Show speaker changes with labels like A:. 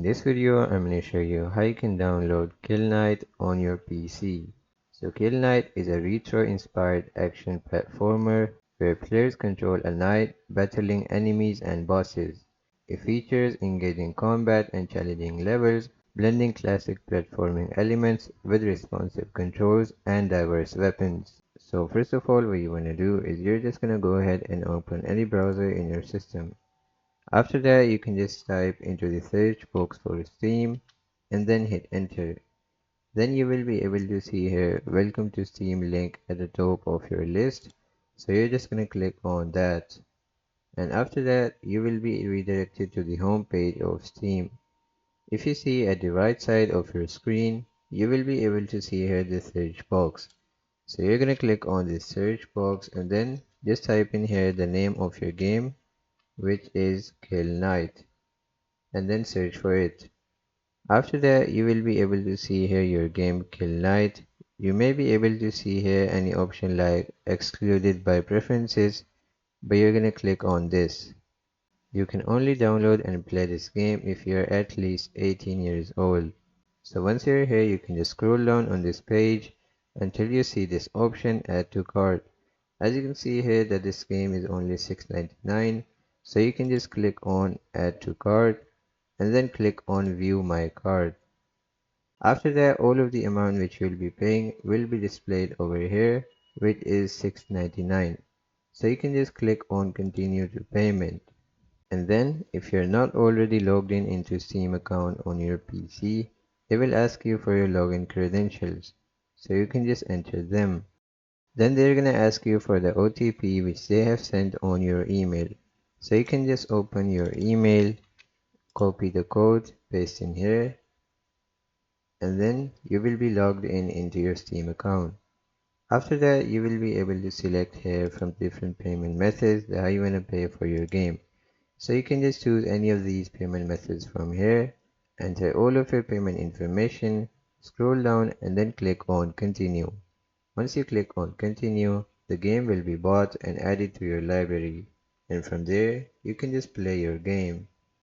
A: this video, I'm going to show you how you can download Kill Knight on your PC. So Kill Knight is a retro-inspired action platformer where players control a knight battling enemies and bosses. It features engaging combat and challenging levels, blending classic platforming elements with responsive controls and diverse weapons. So first of all, what you want to do is you're just going to go ahead and open any browser in your system. After that, you can just type into the search box for Steam and then hit enter. Then you will be able to see here welcome to Steam link at the top of your list. So you're just going to click on that. And after that, you will be redirected to the home page of Steam. If you see at the right side of your screen, you will be able to see here the search box. So you're going to click on the search box and then just type in here the name of your game, which is Kill Knight, and then search for it. After that, you will be able to see here your game Kill Knight. You may be able to see here any option like excluded by preferences, but you're gonna click on this. You can only download and play this game if you're at least 18 years old. So once you're here, you can just scroll down on this page until you see this option add to cart. As you can see here that this game is only $6.99, so you can just click on add to cart and then click on view my cart. After that, all of the amount which you'll be paying will be displayed over here, which is $6.99. So you can just click on continue to payment. And then if you're not already logged in into Steam account on your PC, they will ask you for your login credentials. So you can just enter them. Then they're gonna ask you for the OTP which they have sent on your email. So you can just open your email, copy the code, paste in here, and then you will be logged in into your Steam account. After that, you will be able to select here from different payment methods how you want to pay for your game. So you can just choose any of these payment methods from here, enter all of your payment information, scroll down and then click on continue. Once you click on continue, the game will be bought and added to your library, and from there you can just play your game.